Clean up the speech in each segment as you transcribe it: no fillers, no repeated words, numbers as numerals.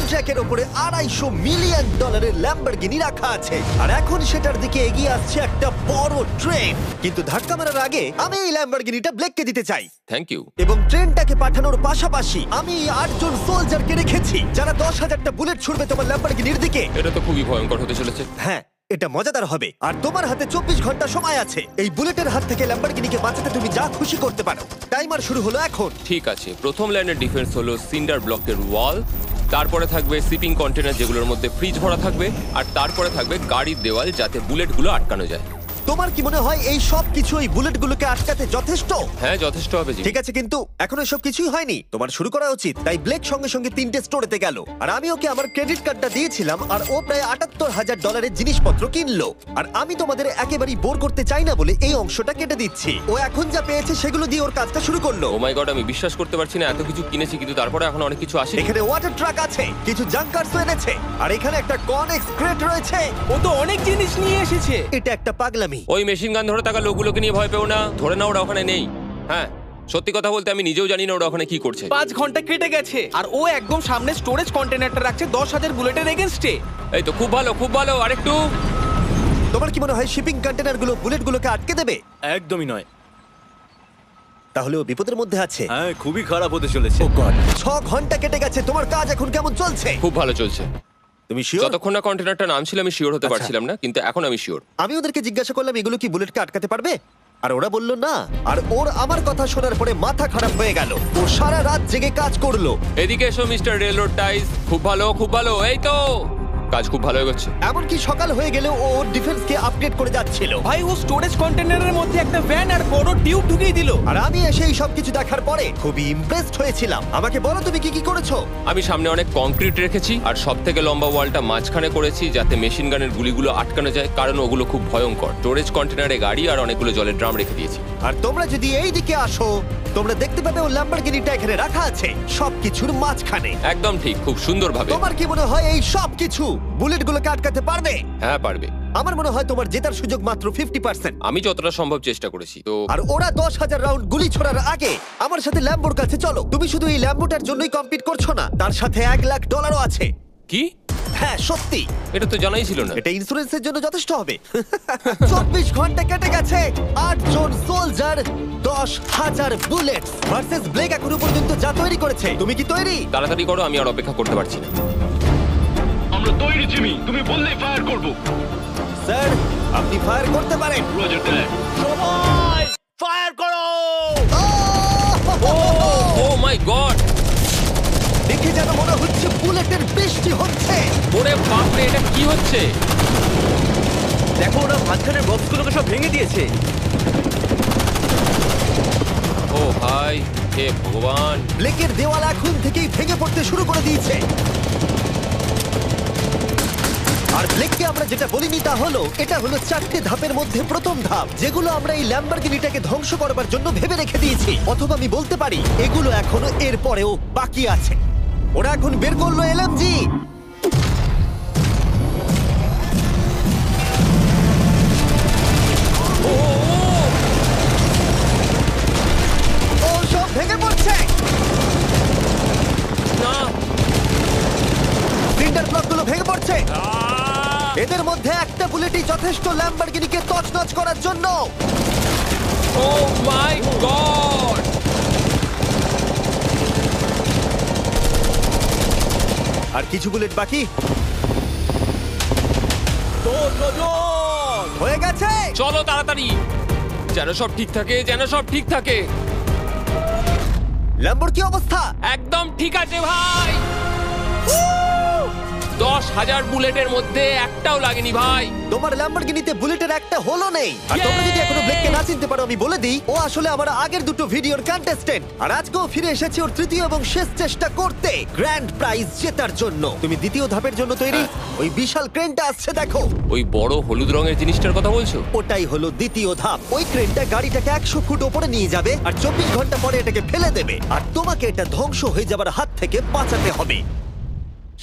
ট্র্যাকের উপরে $250 million Lamborghini রাখা আছে, আর এখন সেটার দিকে এগিয়ে আসছে একটা বড় ট্রেন। কিন্তু ধাক্কা মারার আগে আমি এই ল্যাম্বরগিনিটা ব্লেককে দিতে চাই। Thank you. এবং ট্রেনটাকে পাঠানোর পাশাপাশি আমি 8 জন সোলজারকে রেখেছি যারা 10,000টা বুলেট ছুড়বে তোমার ল্যাম্বরগিনির দিকে। এটা তো খুবই ভয়ঙ্কর হতে চলেছে। হ্যাঁ, এটা মজাদার হবে। আর তোমার হাতে 24 ঘন্টা সময় আছে। এই বুলেটের হাত থেকে ল্যাম্বরগিনিকে বাঁচাতে তুমি যা খুশি করতে পারো। টাইমার শুরু হলো এখন। ঠিক আছে, প্রথম লাইনের ডিফেন্স হলো সিন্ডার ব্লকের ওয়াল, তারপরে থাকবে শিপিং কন্টেনার যেগুলোর মধ্যে ফ্রিজ ভরা থাকবে, আর তারপরে থাকবে গাড়ির দেওয়াল যাতে বুলেটগুলো আটকানো যায়। তোমার কি মনে হয় এই সব কিছু এই বুলেটগুলোকে আটকাতে যথেষ্ট? হ্যাঁ, যথেষ্ট হবে জি। ঠিক আছে, কিন্তু এখনো সব কিছুই হয়নি। তোমার শুরু করা উচিত। তাই ব্লেক সঙ্গে সঙ্গে 3টে স্টোরেতে গেল, আর আমি ওকে আমার ক্রেডিট কার্ডটা দিয়েছিলাম, আর ও প্রায় $78,000 জিনিসপত্র কিনলো। আর আমি তোমাদের একেবারেই বোর করতে চাই না বলে এই অংশটা কেটে দিচ্ছি। ও এখন যা পেয়েছে সেগুলো দিয়ে ওর কাজটা শুরু করলো। ও মাই গড, আমি বিশ্বাস করতে পারছি না এত কিছু কিনেছি, কিন্তু তারপরে এখন অনেক কিছু আসেনি। এখানে ওয়াটার ট্রাক আছে, কিছু জাঙ্কারস এনেছে, আর এখানে একটা কনেক্স ক্রেট রয়েছে। ও তো অনেক জিনিস নিয়ে এসেছে। এটা একটা পাগলামি। ওই মেশিন গান ধরে থাকা লোকগুলোকে নিয়ে ভয় পেও না, ধরে না ওরা ওখানে নেই। হ্যাঁ, সত্যি কথা বলতে আমি নিজেও জানি না ওরা ওখানে কি করছে। 5 ঘন্টা কেটে গেছে আর ও একদম সামনে স্টোরেজ কন্টেনারটা রাখছে 10,000 বুলেটের এগেইনস্টে। এই তো খুব ভালো, খুব ভালো। আরেকটু। তোমার কি মনে হয় শিপিং কন্টেনারগুলো বুলেটগুলোকে আটকে দেবে? একদমই নয়। তাহলে ও বিপদের মধ্যে আছে। হ্যাঁ, খুবই খারাপ হতে চলেছে। 6 ঘন্টা কেটে গেছে। তোমার কাজ এখন কেমন চলছে? খুব ভালো চলছে। তুমি শিওর? যতক্ষণ না কন্টেনারটা নামছিল আমি শিওর হতে আচ্ছা। পারছিলাম না, কিন্তু এখন আমি শিওর। আমি ওদেরকে জিজ্ঞাসা করলাম এগুলো কি বুলেটকে আটকাতে পারবে, আর ওরা বলল না। আর ওর আমার কথা শোনার পরে মাথা খারাপ হয়ে গেল। ও সারা রাত জেগে কাজ করলো। এদিকে এসো মিস্টার রেলরোড টাইস। খুব ভালো, খুব ভালো। এই তো কাজ খুব ভালো এগোচ্ছে। এমনকি সকাল হয়ে গেলেও ও ওর ডিফেন্সকে আপগ্রেড করে যাচ্ছিল। ভাই ও স্টোরেজ কন্টেনারের মধ্যে একটা ভ্যান আর বড় টিউব ঢুকিয়ে দিল। আর আমি এসে এই সবকিছু দেখার পরে খুবই ইমপ্রেসড হয়েছিলাম। আমাকে বলো তুমি কি কি করেছো? আমি সামনে অনেক কংক্রিট রেখেছি, আর সব থেকে লম্বা ওয়ালটা মাঝখানে করেছি যাতে মেশিন গানের গুলিগুলো আটকানো যায়, কারণ ওগুলো খুব ভয়ঙ্কর। স্টোরেজ কন্টেনারে গাড়ি আর অনেকগুলো জলের ড্রাম রেখে দিয়েছি। আর তোমরা যদি এই দিকে আসো তোমরা দেখতে পাবে ও ল্যাম্বরগিনিটা এখানে রাখা আছে সবকিছুর মাঝখানে। একদম ঠিক, খুব সুন্দরভাবে। তোমার কি মনে হয় এই সব কিছু বুলেটগুলোকে আটকাতে পারবে? হ্যাঁ, পারবে। আমার মনে হয় তোমার জেতার সুযোগ মাত্র 50%। আমি যতটা সম্ভব চেষ্টা করেছি। তো আর ওরা 10,000 রাউন্ড গুলি ছোড়ার আগে আমার সাথে ল্যাম্বোর কাছে চলো। তুমি শুধু এই ল্যাম্বোটার জন্যই কম্পিট করছো না, তার সাথে $1,00,000 আছে। কি? হ্যাঁ সত্যি, এটা তো জানাই ছিল না। এটা ইন্স্যুরেন্সের জন্য যথেষ্ট হবে। 24 ঘন্টা কেটে গেছে, 8 জন সোলজার, 10,000 বুলেটস ভার্সেস ব্লেক এখনো পর্যন্ত যা তৈরি করেছে। তুমি কি তৈরি? তাড়াতাড়ি করো, আমি আর অপেক্ষা করতে পারছি না। আমরা তৈরি জিমি, তুমি বললেই ফায়ার করব। স্যার আপনি ফায়ার করতে পারেন। রোজার দ্যাট। সবাই ফায়ার করো! ও মাই গড! দেখে যেন মনে হচ্ছে বুলেটের বৃষ্টি হচ্ছে। ওরে বাপ রে, এটা কি হচ্ছে? দেখো, ওরা মাঝখানের বক্সগুলোকে সব ভেঙে দিয়েছে। ও ভাই, হে ভগবান! ব্লেকের দেওয়াল এখন থেকেই ভেঙে পড়তে শুরু করে দিয়েছে। আর ব্লেককে আমরা যেটা বলিনি তা হলো এটা হলো 4টে ধাপের মধ্যে প্রথম ধাপ, যেগুলো আমরা এই ল্যাম্বরগিনিটাকে ধ্বংস করবার জন্য ভেবে রেখে দিয়েছি। অথবা আমি বলতে পারি এগুলো এখনো এর পরেও বাকি আছে। ওরা এখন বের করলো এলএমজি। ও সব ভেঙে পড়ছে। না! সিন্ডার ব্লকগুলো ভেঙে পড়ছে। এদের মধ্যে একটা বুলেটই যথেষ্ট ল্যাম্বরগিনিকে তছনছ করার জন্য। ও মাই গড! আর কিছু বুলেট বাকি হয়ে গেছে। চলো তাড়াতাড়ি, যেন সব ঠিক থাকে, যেন সব ঠিক থাকে। ল্যাম্বোর কি অবস্থা? একদম ঠিক আছে ভাই। 10,000 বুলেটের মধ্যে একটাও লাগেনি ভাই। তোমার ল্যাম্বরগিনিতে বুলেটের একটা হলো নেই। আর তোমরা যদি এখনো ব্লেককে না চিনতে পারো আমি বলে দিই, ও আসলে আমার আগের দুটো ভিডিওর কন্টেস্টেন্ট। আর আজকেও ফিরে এসেছে ওর তৃতীয় এবং শেষ চেষ্টা করতে গ্র্যান্ড প্রাইজ জেতার জন্য। তুমি দ্বিতীয় ধাপের জন্য তৈরি? ওই বিশাল ক্রেনটা আসছে দেখো। ওই বড় হলুদ রঙের জিনিসটার কথা বলছো? ওটাই হলো দ্বিতীয় ধাপ। ওই ক্রেনটা গাড়িটাকে 100 ফুট ওপরে নিয়ে যাবে আর 24 ঘন্টা পরে এটাকে ফেলে দেবে। আর তোমাকে এটা ধ্বংস হয়ে যাবার হাত থেকে বাঁচাতে হবে।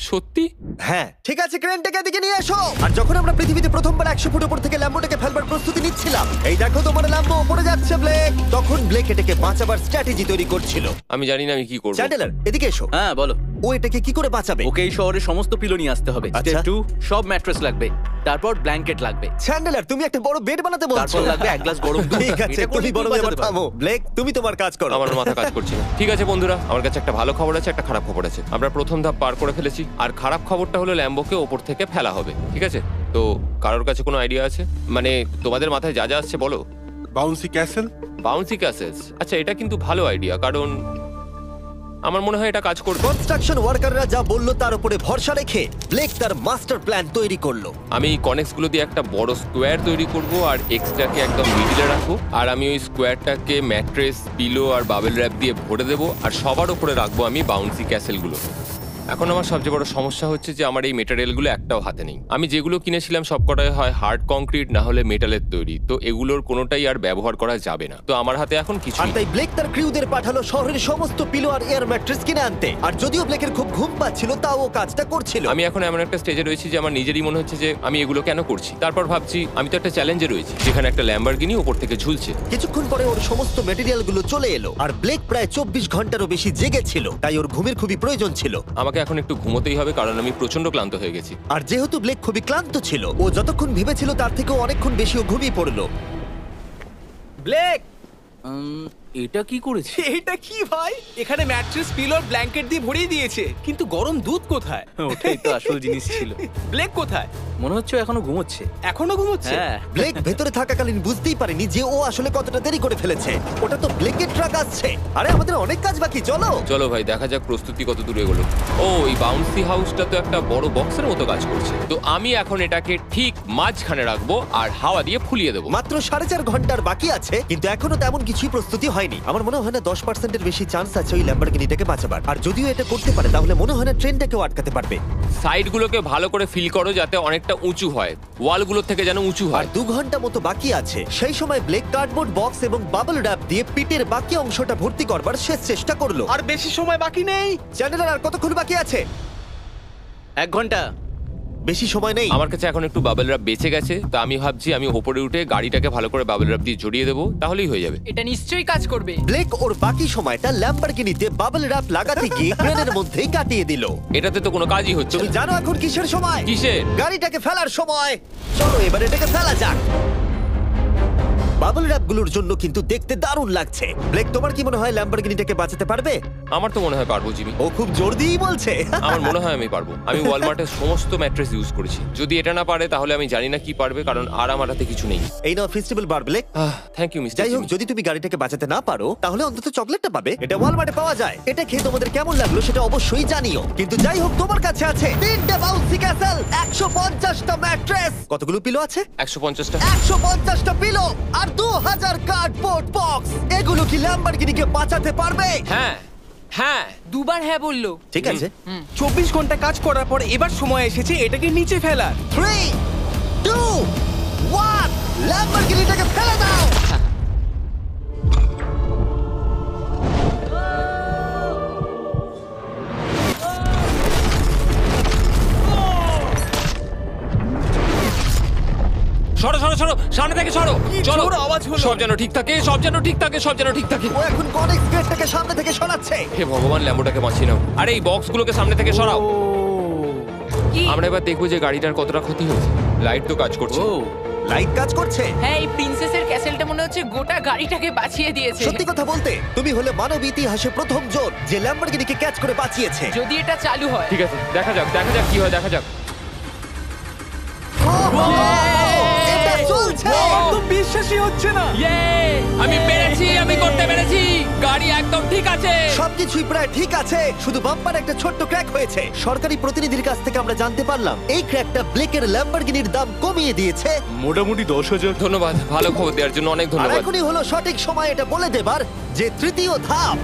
সত্যি? হ্যাঁ ঠিক আছে, ক্রেনটাকে এদিকে নিয়ে এসো। আর যখন আমরা পৃথিবীতে প্রথমবার 100 ফুট উপর থেকে ল্যাম্বোটাকে ফেলবার প্রস্তুতি নিচ্ছিলাম, এই দেখো তোমার ল্যাম্বো উপরে যাচ্ছে ব্লেক, তখন ব্লেক এটাকে বাঁচাবার স্ট্র্যাটেজি তৈরি করছিল। আমি জানি না আমি কি করব। চ্যান্ডেলার এদিকে এসো। হ্যাঁ, বলো। ও এটাকে কি করে বাঁচাবে? ওকে এই শহরে সমস্ত পিলো নিয়ে আসতে হবে। আচ্ছা। স্টেপ 2 সব ম্যাট্রেস লাগবে, তারপর ব্ল্যাঙ্কেট লাগবে, চ্যান্ডেলার, তুমি একটা বড় বেড বানাতে বলছো। তারপর লাগবে এক গ্লাস গরম দুধ। ঠিক আছে, এটা করলে তুমি বড় তুই এবার বাঁচাতে পারবি। থামো। ব্লেক, তুমি তোমার কাজ করো। আমার মাথা কাজ করছে না। ঠিক আছে বন্ধুরা, আমার কাছে একটা ভালো খবর আছে, একটা খারাপ খবর আছে। আমরা প্রথম ধাপ পার করে ফেলেছি, আর খারাপ খবরটা হলো ল্যাম্বোকে ওপর থেকে ফেলা হবে। ঠিক আছে, তো কারোর কাছে কোনো আইডিয়া আছে? মানে তোমাদের মাথায় যা যা আসছে বলো। Bouncy castle. বাউন্সি ক্যাসেলস, আচ্ছা এটা কিন্তু ভালো আইডিয়া, কারণ আমার মনে হয় এটা কাজ করবে। কনস্ট্রাকশন ওয়ার্কাররা যা বললো তার উপরে ভরসা রেখে ব্লেক তার মাস্টার প্ল্যান তৈরি করলো। আমি কনেক্স গুলো দিয়ে একটা বড় স্কোয়ার তৈরি করব আর এক্সটাকে একদম মিডিলে রাখবো, আর আমি ওই স্কোয়ারটাকে ম্যাট্রেস, পিলো আর বাবেল র্যাপ দিয়ে ভরে দেবো, আর সবার উপরে রাখবো আমি বাউন্সি ক্যাসেলগুলো। এখন আমার সবচেয়ে বড় সমস্যা হচ্ছে যে আমার এই মেটেরিয়ালগুলো একটাও হাতে নেই। আমি যেগুলো কিনেছিলাম সবকটাই হয় হার্ড কংক্রিট না হলে মেটালের তৈরি, তো এগুলোর কোনোটাই আর ব্যবহার করা যাবে না। তো আমার হাতে এখন কিছু আর তাই ব্লেক তার ক্রিউদের পাঠালো শহরের সমস্ত পিলো আর এয়ার ম্যাট্রেস কিনে আনতে। আর যদিও ব্লেকের খুব ঘুম পাচ্ছিল, তাও ও কাজটা করছিল। আমি এখন এমন একটা স্টেজে রয়েছি যে আমার নিজেরই মনে হচ্ছে যে আমি এগুলো কেন করছি। তারপর ভাবছি আমি তো একটা চ্যালেঞ্জে রয়েছি যেখানে একটা ল্যাম্বরগিনি উপর থেকে ঝুলছে। কিছুক্ষণ পরে ওর সমস্ত মেটেরিয়ালগুলো চলে এলো, আর ব্লেক প্রায় 24 ঘন্টারও বেশি জেগেছিল, তাই ওর ঘুমের খুবই প্রয়োজন ছিল। আমাকে এখন একটু ঘুমোতেই হবে, কারণ আমি প্রচন্ড ক্লান্ত হয়ে গেছি। আর যেহেতু ব্লেক খুবই ক্লান্ত ছিল, ও যতক্ষণ ভেবেছিল তার থেকেও অনেকক্ষণ বেশি ও ঘুমিয়ে পড়লো। ব্লেক, এটা কি করেছে? এটা কি ভাই? এখানে ম্যাট্রেস, পিলো আর ব্ল্যাঙ্কেট দিয়ে ভরিয়ে দিয়েছে, কিন্তু গরম দুধ কোথায়? ওটাই তো আসল জিনিস ছিল। ব্লেক কোথায়? মনে হচ্ছে ও এখনো ঘুমোচ্ছে। এখনো ঘুমোচ্ছে? হ্যাঁ। ব্লেক ভেতরে থাকাকালীন বুঝতেই পারেনি যে ও আসলে কতটা দেরি করে ফেলেছে। ওটা তো ব্লেকের ট্রাক আসছে। আরে আমাদের অনেক কাজ বাকি, চলো। চলো ভাই, দেখা যাক প্রস্তুতি কত দূরে এগোলো। ও, এই বাউন্সি হাউসটা তো একটা বড় বক্সের মতো কাজ করছে। তো আমি এখন এটাকে ঠিক মাঝখানে রাখবো আর হাওয়া দিয়ে ফুলিয়ে দেবো। মাত্র 4.5 ঘন্টার বাকি আছে, কিন্তু এখনো তেমন কিছুই প্রস্তুতি হয়নি। আমার মনে হয় না 10%-এর বেশি চান্স আছে ওই ল্যাম্বরগিনিটাকে বাঁচাবার। আর যদিও এটা করতে পারে, তাহলে মনে হয় না ট্রেনটাকেও আটকাতে পারবে। সাইডগুলোকে ভালো করে ফিল করো যাতে অনেকটা উঁচু হয়, ওয়ালগুলোর থেকে যেন উঁচু আর হয়। 2 ঘন্টা মতো বাকি আছে। সেই সময় ব্লেক কার্ডবোর্ড বক্স এবং বাবল র্যাপ দিয়ে পিটের বাকি অংশটা ভর্তি করবার শেষ চেষ্টা করলো। আর বেশি সময় বাকি নেই। চ্যানেলের আর কতক্ষণ বাকি আছে? 1 ঘন্টা। বেশি সময় নেই। আমার কাছে এখন একটু বাবেল র্যাপ বেঁচে গেছে, তা আমি ভাবছি আমি ওপরে উঠে গাড়িটাকে ভালো করে বাবেল র্যাপ দিয়ে জড়িয়ে দেবো, তাহলেই হয়ে যাবে। এটা নিশ্চয়ই কাজ করবে। ব্লেক ওর বাকি সময়টা ল্যাম্বরগিনিতে বাবল র্যাপ লাগাতে গিয়ে ক্রেনের মধ্যেই কাটিয়ে দিল। এটাতে তো কোনো কাজই হচ্ছে তুমি না। জানো এখন কিসের সময়? কিসের? গাড়িটাকে ফেলার সময়। চলো এবার এটাকে ফেলা যাক। বাবল র্যাপ গুলোর জন্য কিন্তু দেখতে দারুণ লাগছে। ব্লেক, তোমার কি মনে হয় ল্যাম্বরগিনিটাকে বাঁচাতে পারবে? আমার তো মনে হয় পারবো জিমি। ও খুব জোর দিয়েই বলছে। আমার মনে হয় আমি পারবো। আমি ওয়ালমার্টের সমস্ত ম্যাট্রেস ইউজ করেছি। যদি এটা না পারে তাহলে আমি জানি না কি পারবে, কারণ আর আমার হাতে কিছু নেই। এই নাও ফেস্টিভ্যাল বার, ব্লেক। থ্যাংক ইউ মিস্টার যাই হোক, যদি তুমি গাড়িটাকে বাঁচাতে না পারো তাহলে অন্তত চকলেটটা পাবে। এটা ওয়ালমার্টে পাওয়া যায়। এটা খেয়ে তোমাদের কেমন লাগলো সেটা অবশ্যই জানিও। কিন্তু যাই হোক, তোমার কাছে আছে 3টে বাউন্সি ক্যাসেল, 150টা ম্যাট্রেস, কতগুলো পিলো আছে? 150টা। 150টা পিলো আর 2000 কার্ডবোর্ড বক্স। এগুলো কি ল্যাম্বরগিনিকে বাঁচাতে পারবে? হ্যাঁ হ্যাঁ। দুবার হ্যাঁ বললো। ঠিক আছে। 24 ঘন্টা কাজ করার পর এবার সময় এসেছে এটাকে নিচে ফেলার। 3 2 1 ল্যাম্বরগিনিটাকে ফেলে দাও। সরো সরো সরো, সামনে থেকে সরো। চলো, জোর আওয়াজ হলো। সব যেন ঠিক থাকে, সব যেন ঠিক থাকে, সব যেন ঠিক থাকে। ও এখন কনেক্স গেটটাকে সামনে থেকে সরাচ্ছে। হে ভগবান, ল্যাম্বোটাকে বাঁচিয়ে নাও। আরে এই বক্সগুলোকে সামনে থেকে সরাও। কি? আমরা এবার দেখবো যে গাড়িটার কতটা ক্ষতি হয়েছে। লাইট তো কাজ করছে। ও লাইট কাজ করছে। হ্যাঁ, এই প্রিন্সেসের ক্যাসেলটা মনে হচ্ছে গোটা গাড়িটাকে বাঁচিয়ে দিয়েছে। সত্যি কথা বলতে, তুমি হলে মানব ইতিহাসে প্রথম জন যে ল্যাম্বরগিনিকে ক্যাচ করে বাঁচিয়েছে। যদি এটা চালু হয়। ঠিক আছে, দেখা যাক কি হয়, দেখা যাক। এটা চলছে। আমার তো বিশ্বাসই হচ্ছে না। আমি পেরেছি, আমি করতে পেরেছি। গাড়ি একদম ঠিক আছে। সবকিছুই প্রায় ঠিক আছে, শুধু বাম্পার একটা ছোট্ট ক্র্যাক হয়েছে। সরকারি প্রতিনিধির কাছ থেকে আমরা জানতে পারলাম এই ক্র্যাকটা ব্লেকের ল্যাম্বরগিনির দাম কমিয়ে দিয়েছে। মোটামুটি 10,000। ধন্যবাদ, ভালো খবর দেওয়ার জন্য অনেক আর ধন্যবাদ। এখনই হলো সঠিক সময় এটা বলে দেবার যে তৃতীয় ধাপ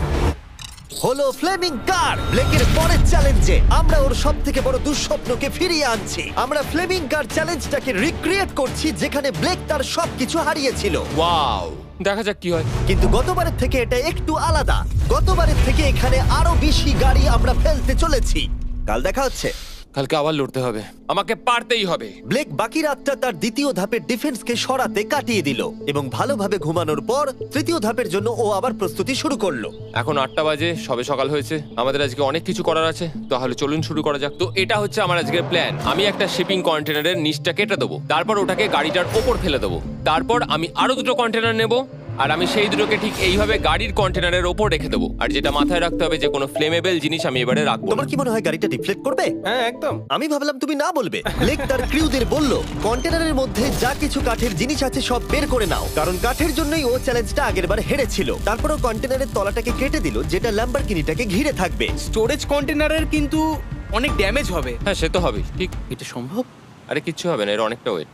হলো ফ্লেমিং কার। ব্লেকের পরের চ্যালেঞ্জে আমরা ওর সবথেকে বড় দুঃস্বপ্নকে ফিরিয়ে আনছি। আমরা ফ্লেমিং কার চ্যালেঞ্জটাকে রিক্রিয়েট করছি যেখানে ব্লেক তার সবকিছু হারিয়েছিল। ওয়াও, দেখা যাক কি হয়। কিন্তু গতবারের থেকে এটা একটু আলাদা। গতবারের থেকে এখানে আরো বেশি গাড়ি আমরা ফেলতে চলেছি। কাল দেখা হচ্ছে। কালকে আবার লড়তে হবে, আমাকে পারতেই হবে। ব্লেক বাকি রাতটা তার দ্বিতীয় ধাপের ডিফেন্সকে সরাতে কাটিয়ে দিল এবং ভালোভাবে ঘুমানোর পর তৃতীয় ধাপের জন্য ও আবার প্রস্তুতি শুরু করলো। এখন 8টা বাজে, সবে সকাল হয়েছে, আমাদের আজকে অনেক কিছু করার আছে, তাহলে চলুন শুরু করা যাক। তো এটা হচ্ছে আমার আজকের প্ল্যান। আমি একটা শিপিং কন্টেনারের নিচটা কেটে দেবো, তারপর ওটাকে গাড়িটার ওপর ফেলে দেবো, তারপর আমি আরো 2টো কন্টেনার নেব, আর আমি সেই দুটোকে ঠিক এইভাবে গাড়ির কন্টেনারের ওপর রেখে দেবো। আর যেটা মাথায় রাখতে হবে যে কোনো ফ্লেমেবল জিনিস আমি এবারে রাখবো না। তোমার কি মনে হয় গাড়িটা ডিফ্লেক্ট করবে? হ্যাঁ একদম। আমি ভাবলাম তুমি না বলবে। ব্লেক তার ক্রিউদের বলল কন্টেনারের মধ্যে যা কিছু কাঠের জিনিস আছে সব বের করে নাও, কারণ কাঠের জন্যই ও চ্যালেঞ্জটা আগেরবার হেরেছিল। তারপর ও কন্টেনারের তলাটাকে কেটে দিল, যেটা ল্যাম্বরগিনিটাকে ঘিরে থাকবে। স্টোরেজ কন্টেনারের কিন্তু অনেক ড্যামেজ হবে। হ্যাঁ, সে তো হবেই, ঠিক। এটা সম্ভব? আরে কিচ্ছু হবে না, এর অনেকটা ওয়েট।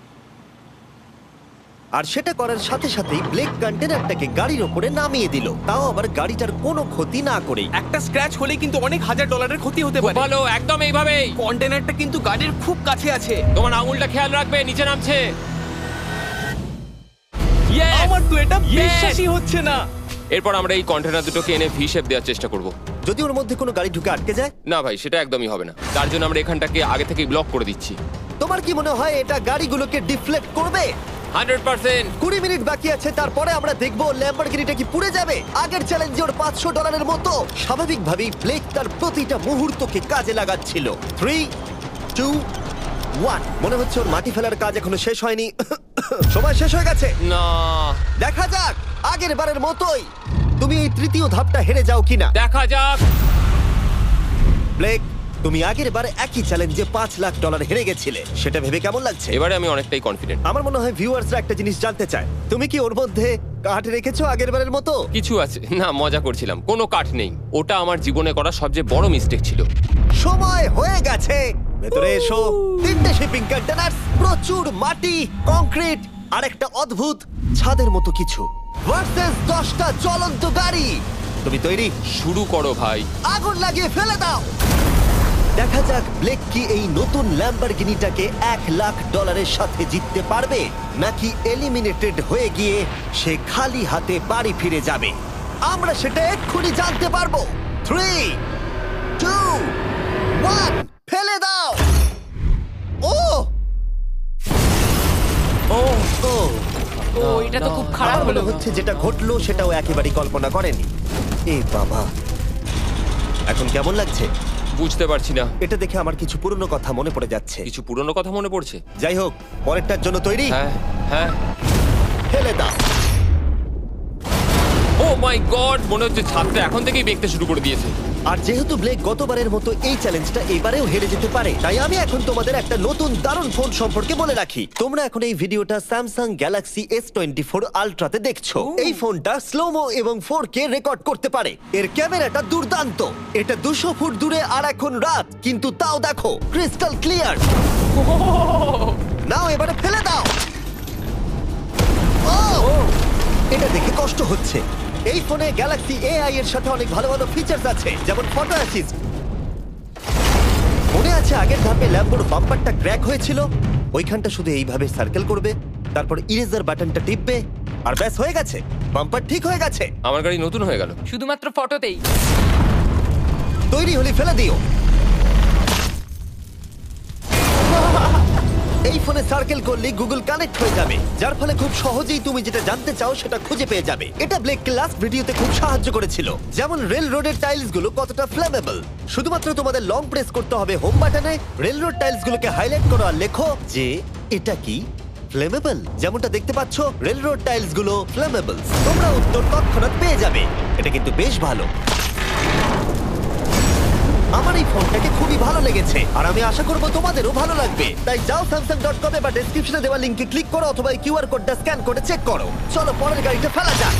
আর সেটা করার সাথে সাথেই ব্লেক কন্টেনারটাকে গাড়ির ওপরে নামিয়ে দিল, তাও আবার গাড়িটার কোনো ক্ষতি না করেই। একটা স্ক্র্যাচ হলেই কিন্তু অনেক $1000 ক্ষতি হতে পারে। ভালো, একদম এইভাবেই। কন্টেনারটা কিন্তু গাড়ির খুব কাছে আছে। তোমার আঙুলটা খেয়াল রাখবে, নিচে নামছে। Yes! আমার তো এটা Yes! বিশ্বাসই হচ্ছে না। এরপর আমরা এই কন্টেনার দুটোকে এনে ভি শেপ দেওয়ার চেষ্টা করব। যদি ওর মধ্যে কোনো গাড়ি ঢুকে আটকে যায়? না ভাই, সেটা একদমই হবে না। তার জন্য আমরা এখানটাকে আগে থেকেই ব্লক করে দিচ্ছি। তোমার কি মনে হয় এটা গাড়িগুলোকে ডিফ্লেক্ট করবে? 100%। 20 মিনিট বাকি আছে, তারপরে আমরা দেখবো ল্যাম্বরগিনিটা কি পুড়ে যাবে। আগের চ্যালেঞ্জে ওর $500 মতো। স্বাভাবিকভাবেই ব্লেক তার প্রতিটা মুহূর্তকে কাজে লাগাচ্ছিল। 3, 2, 1। মনে হচ্ছে ওর মাটি ফেলার কাজ এখনো শেষ হয়নি। সময় শেষ হয়ে গেছে। না, দেখা যাক আগের বারের মতোই তুমি এই তৃতীয় ধাপটা হেরে যাও কিনা। দেখা যাক। ব্লেক, তুমি আগের বার একই চ্যালেঞ্জে $5 লাখ হেরে গেছিলে, সেটা ভেবে কেমন লাগছে? এবারে আমি অনেকটাই কনফিডেন্ট। আমার মনে হয় ভিউয়ার্সরা একটা জিনিস জানতে চায়, তুমি কি ওর মধ্যে কাঠ রেখেছো আগের বারের মতো? কিছু আছে না, মজা করছিলাম। কোনো কাঠ নেই। ওটা আমার জীবনে করা সবচেয়ে বড় মিস্টেক ছিল। সময় হয়ে গেছে, ভেতরে এসো। 3টে শিপিং কন্টেনার, প্রচুর মাটি, কংক্রিট আর একটা অদ্ভুত ছাদের মতো কিছু ভার্সেস 10টা জ্বলন্ত গাড়ি। তুমি তৈরি? শুরু করো ভাই। আগুন লাগিয়ে ফেলে দাও। দেখা যাক ব্লেক কি এই নতুন ল্যাম্বরগিনিটাকে $1 লাখ সাথে জিততে পারবে, নাকি এলিমিনেটেড হয়ে গিয়ে সে খালি হাতে বাড়ি ফিরে যাবে। আমরা সেটা এক্ষুনি জানতে পারবো। 3, 2, 1, ফেলে দাও। ও ও ও ও এটা তো খুব খারাপ আমার হলো। মনে হচ্ছে যেটা ঘটলো সেটাও একেবারেই কল্পনা করেনি। এ বাবা, এখন কেমন লাগছে? বুঝতে পারছি না। এটা দেখে আমার কিছু পুরনো কথা মনে পড়ে যাচ্ছে। কিছু পুরনো কথা মনে পড়ছে। যাই হোক, পরেরটার জন্য তৈরি? হ্যাঁ হ্যাঁ। ফেলে দাও। ও মাই গড, মনে হচ্ছে ছাদটা এখন থেকেই দেখতে শুরু করে দিয়েছে। আর যেহেতু ব্লেক গতবারের মতো এই চ্যালেঞ্জটা এবারেও হেরে যেতে পারে, তাই আমি এখন তোমাদের একটা নতুন দারুণ ফোন সম্পর্কে বলে রাখি। তোমরা এখন এই ভিডিওটা স্যামসাং গ্যালাক্সি S24 আলট্রাতে দেখছো। এই ফোনটা স্লোমো এবং 4K রেকর্ড করতে পারে। এর ক্যামেরাটা দুর্দান্ত। এটা 200 ফুট দূরে আর এখন রাত, কিন্তু তাও দেখো ক্রিস্টাল ক্লিয়ার। নাও এবারে ফেলে দাও। ও, এটা দেখে কষ্ট হচ্ছে। এই ফোনে গ্যালাক্সি AI এর সাথে অনেক ভালো ভালো ফিচার্স আছে, যেমন ফটো অ্যাসিস্ট। মনে আছে আগের ধাপে ল্যাম্বোর বাম্পারটা ক্র্যাক হয়েছিল? ওইখানটা শুধু এইভাবে সার্কেল করবে, তারপর ইরেজার বাটনটা টিপবে, আর ব্যাস হয়ে গেছে, বাম্পার ঠিক হয়ে গেছে। আমার গাড়ি নতুন হয়ে গেল শুধুমাত্র ফটোতেই। তৈরি হলে ফেলে দিও। এই ফোনে সার্কেল করলে গুগল কানেক্ট হয়ে যাবে, যার ফলে খুব সহজেই তুমি যেটা জানতে চাও সেটা খুঁজে পেয়ে যাবে। এটা ব্লেককে লাস্ট ভিডিওতে খুব সাহায্য করেছিল, যেমন রেল রোডের টাইলস গুলো কতটা ফ্লেমেবল। শুধুমাত্র তোমাদের লং প্রেস করতে হবে হোম বাটনে, রেল রোড টাইলস গুলোকে হাইলাইট করো আর লেখো যে এটা কি ফ্লেমেবল। যেমনটা দেখতে পাচ্ছ, রেল রোড টাইলস গুলো ফ্লেমেবল। তোমরা উত্তর তৎক্ষণাৎ পেয়ে যাবে। এটা কিন্তু বেশ ভালো। আমার এই ফোনটাকে খুবই ভালো লেগেছে, আর আমি আশা করবো তোমাদেরও ভালো লাগবে। তাই যাও samsung.com বা ডেসক্রিপশনে দেওয়া লিংকে ক্লিক করো, অথবা এই কিউআর কোডটা স্ক্যান করে চেক করো। চলো পরের গাড়িটা ফেলা যাক।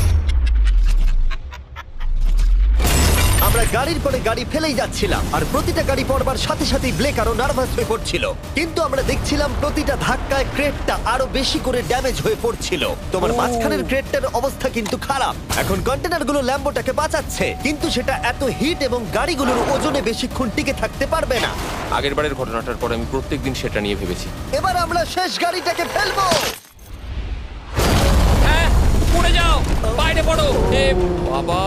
আমরা গাড়ির পরে গাড়ি ফেলেই যাচ্ছিলাম, আর প্রতিটা গাড়ি পড়বার সাথে সাথেই ব্লেক আরো নার্ভাস হয়ে পড়ছিল। কিন্তু আমরা দেখছিলাম প্রতিটা ধাক্কায় ক্রেটটা আরো বেশি করে ড্যামেজ হয়ে পড়ছিল। তোমার মাঝখানের ক্রেটটার অবস্থা কিন্তু খারাপ। এখন কন্টেনারগুলো ল্যাম্বোটাকে বাঁচাচ্ছে, কিন্তু সেটা এত হিট এবং গাড়িগুলোর ওজনে বেশিক্ষণ টিকে থাকতে পারবে না। আগের বারের ঘটনাটার পরে আমি প্রত্যেকদিন সেটা নিয়ে ভেবেছি। এবার আমরা শেষ গাড়িটাকে ফেলবো। হ্যাঁ, পড়ে যাও, বাইরে পড়ো। এ বাবা,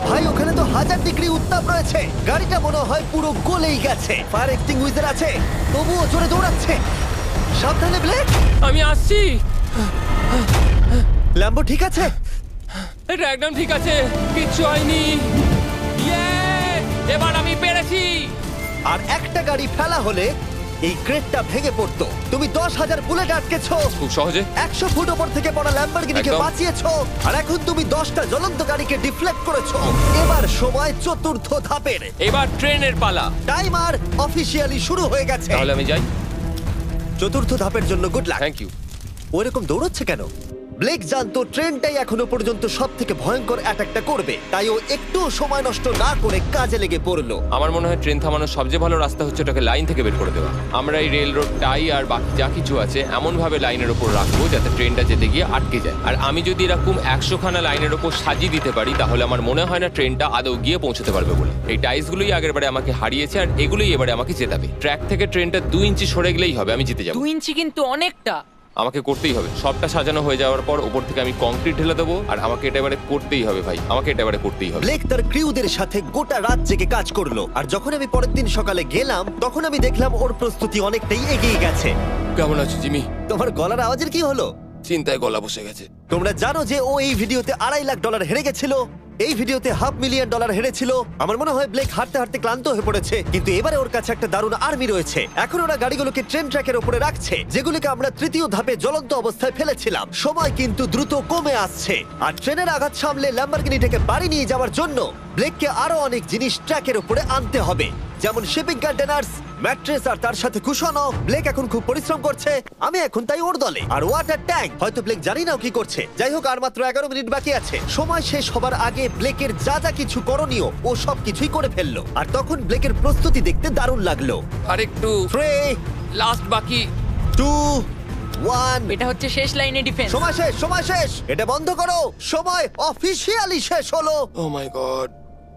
ভাই ওখানে তো 1000 ডিগ্রি উত্তাপ রয়েছে, গাড়িটা মনে হয় পুরো গলেই গেছে। ফায়ার এক্সটিংগুইজার আছে, তবুও জোরে দৌড়াচ্ছে। সাবধানে ব্লেক। আমি আসছি। ল্যাম্বো ঠিক আছে? এটা একদম ঠিক আছে, কিচ্ছু হয়নি। ইয়ে, এবার আমি পেরেছি। আর একটা গাড়ি ফেলা হলে এই ক্রেটটা ভেঙে পড়তো। তুমি 10,000 বুলেট আটকেছো, খুব সহজে। 100 ফুট ওপর থেকে পড়া ল্যাম্বরগিনিকে একদম। বাঁচিয়েছো, আর এখন তুমি 10টা জ্বলন্ত গাড়িকে ডিফ্লেক্ট করেছো। এবার সময় চতুর্থ ধাপের। এবার ট্রেনের পালা। টাইমার অফিসিয়ালি শুরু হয়ে গেছে। তাহলে আমি যাই। চতুর্থ ধাপের জন্য গুড লাক। Thank you. ওরকম দৌড়চ্ছে কেন? ব্লেক জানতো ট্রেনটাই এখনো পর্যন্ত সব থেকে ভয়ঙ্কর অ্যাটাকটা করবে, তাই ও একটু সময় নষ্ট না করে কাজে লেগে পড়লো। আমার মনে হয় ট্রেন থামানোর সবচেয়ে ভালো রাস্তা হচ্ছে ওটাকে লাইন থেকে বের করে দেওয়া। আমরা এই রেল রোড টাই আর বাকি যা কিছু আছে এমন ভাবে লাইনের ওপর রাখবো যাতে ট্রেনটা যেতে গিয়ে আটকে যায়। আর আমি যদি এরকম 100খানা লাইনের ওপর সাজিয়ে দিতে পারি তাহলে আমার মনে হয় না ট্রেনটা আদৌ গিয়ে পৌঁছতে পারবে বলে। এই টাইলসগুলোই আগের বারে আমাকে হারিয়েছে আর এগুলোই এবারে আমাকে জেতাবে। ট্র্যাক থেকে ট্রেনটা 2 ইঞ্চি সরে গেলেই হবে, আমি জিতে যাবো। 2 ইঞ্চি কিন্তু অনেকটা। আমাকে করতেই হবে। সবটা সাজানো হয়ে যাওয়ার পর ওপর থেকে আমি কংক্রিট ঢেলে দেবো, আর আমাকে এটা এবারে করতেই হবে ভাই, আমাকে এটা এবারে করতেই হবে। ব্লেক তার ক্রিউদের সাথে গোটা রাত জেগে কাজ করলো, আর যখন আমি পরের দিন সকালে গেলাম তখন আমি দেখলাম ওর প্রস্তুতি অনেকটাই এগিয়ে গেছে। কেমন আছো জিমি? তোমার গলার আওয়াজের কি হলো? চিন্তায় গলা বসে গেছে। তোমরা জানো যে ও এই ভিডিওতে $2.5 লাখ হেরে গেছিল, এই ভিডিওতে $500,000 হেরেছিল। আমার মনে হয় ব্লেক হাঁটতে হাঁটতে ক্লান্ত হয়ে পড়েছে, কিন্তু এবারে ওর কাছে একটা দারুণ আর্মি রয়েছে। এখন ওরা গাড়িগুলোকে ট্রেন ট্র্যাকের উপরে রাখছে, যেগুলোকে আমরা তৃতীয় ধাপে জ্বলন্ত অবস্থায় ফেলেছিলাম। সময় কিন্তু দ্রুত কমে আসছে, আর ট্রেনের আঘাত সামলে ল্যাম্বরগিনিটাকে বাড়ি নিয়ে যাওয়ার জন্য ব্লেককে আরো অনেক জিনিস ট্র্যাকের উপরে আনতে হবে, যেমন শিপিং কন্টেনার্স, ম্যাট্রেস আর তার সাথে কুশনও। ব্লেক এখন খুব পরিশ্রম করছে, আমি এখন তাই ওর দলে। আর ওয়াটার ট্যাঙ্ক, হয়তো ব্লেক জানি না ও কি করছে। যাই হোক, আর মাত্র 11 মিনিট বাকি আছে। সময় শেষ হবার আগে ব্লেকের যা যা কিছু করণীয় ও সব কিছুই করে ফেললো, আর তখন ব্লেকের প্রস্তুতি দেখতে দারুণ লাগলো। আর একটু 3, লাস্ট বাকি। 2, 1। এটা হচ্ছে শেষ লাইনে ডিফেন্স। সময় শেষ, সময় শেষ, এটা বন্ধ করো। সময় অফিসিয়ালি শেষ হলো। ও মাই গড।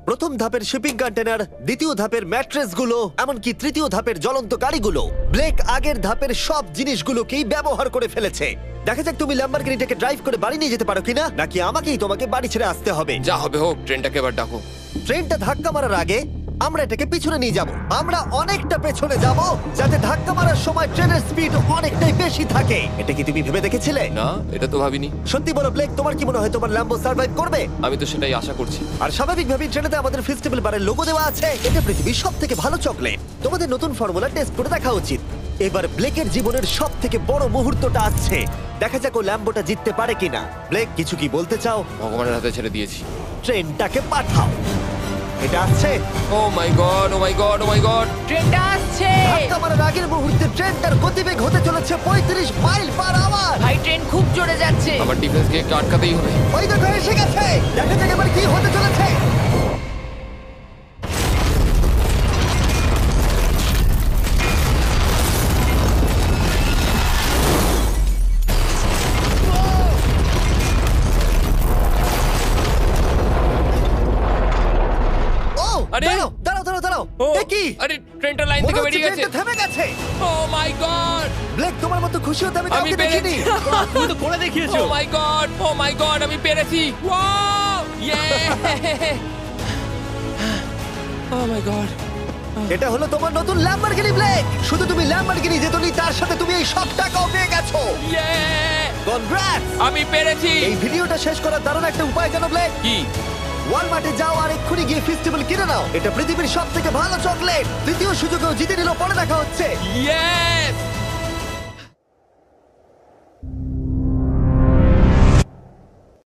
প্রথম ধাপের শিপিং কন্টেনার, দ্বিতীয় ধাপের ম্যাট্রেসগুলো, এমনকি তৃতীয় ধাপের জ্বলন্ত গাড়িগুলো, ব্লেক আগের ধাপের সব জিনিসগুলোকেই ব্যবহার করে ফেলেছে। দেখা যাক তুমি ল্যাম্বরগিনিটাকে ড্রাইভ করে বাড়ি নিয়ে যেতে পারো কিনা, নাকি আমাকেই তোমাকে বাড়ি ছেড়ে আসতে হবে। যা হবে হোক, ট্রেনটাকে এবার ডাকো। ট্রেনটা ধাক্কা মারার আগে আমরা এটাকে পিছনে নিয়ে যাব। আমরা অনেকটা পেছনে যাব, যাতে ধাক্কা মারার সময় ট্রেনের স্পিড অনেকটাই বেশি থাকে। এটা কি তুমি ভেবে দেখেছিলে? না, এটা তো ভাবিনি। সত্যি বলো ব্লেক, তোমার কি মনে হয় তোমার ল্যাম্বো সার্ভাইভ করবে? আমি তো সেটাই আশা করছি। আর স্বাভাবিকভাবেই ট্রেনেতে আমাদের ফেস্টিভ্যাল বারের লোগো দেওয়া আছে। এটা পৃথিবীর সবথেকে ভালো চকলেট। তোমাদের নতুন ফর্মুলা টেস্ট করে দেখা উচিত। এবার ব্লেকের জীবনের সবথেকে বড় মুহূর্তটা আসছে। দেখা যাক ও ল্যাম্বোটা জিততে পারে কিনা। ব্লেক, কিছু কি বলতে চাও? ভগবানের হাতে ছেড়ে দিয়েছি। ট্রেনটাকে পাঠাও। এটা আসছে। ও মাই গড, ও মাই গড, ও মাই গড। ট্রেনটা আসছে। ধাক্কা মারার আগের মুহূর্তে ট্রেনটার গতিবেগ হতে চলেছে 35 মাইল পার আওয়ার। ভাই ট্রেন খুব জোরে যাচ্ছে। আমার ডিফেন্সকে একটু আটকাতেই হবে। ওই দেখো এসে গেছে। দেখা যাক এবার কি হতে চলেছে। আরে! দাঁড়াও দাঁড়াও দাঁড়াও, ও, এ কি? আরে ট্রেনটা লাইন মনে থেকে হচ্ছে বেরিয়ে গেছে। ট্রেনটা থেমে গেছে। ও মাই গড। ব্লেক, তোমার মতো খুশি হতে আমি আমি কাউকে দেখিনি। পেরেছি। তুমি তো করে দেখিয়েছো। ও মাই গড, ও মাই গড, আমি পেরেছি। ওয়াও! ইয়ে! ও মাই গড। এটা হলো তোমার নতুন ল্যাম্বরগিনি ব্লেক। শুধু তুমি ল্যাম্বরগিনি জেতনি, তার সাথে তুমি এই সব টাকাও পেয়ে গেছো। ইয়ে! কনগ্রাটস! আমি পেরেছি। এই ভিডিওটা শেষ করার দারুণ একটা উপায় জানো ব্লেক? কি? ওয়ালমার্টে যাও আর এক্ষুনি গিয়ে ফেস্টিভ্যাল কিনে নাও। এটা পৃথিবীর সবথেকে ভালো চকলেট। তৃতীয় সুযোগেও জিতে নিল। পরে দেখা হচ্ছে। ইয়েস!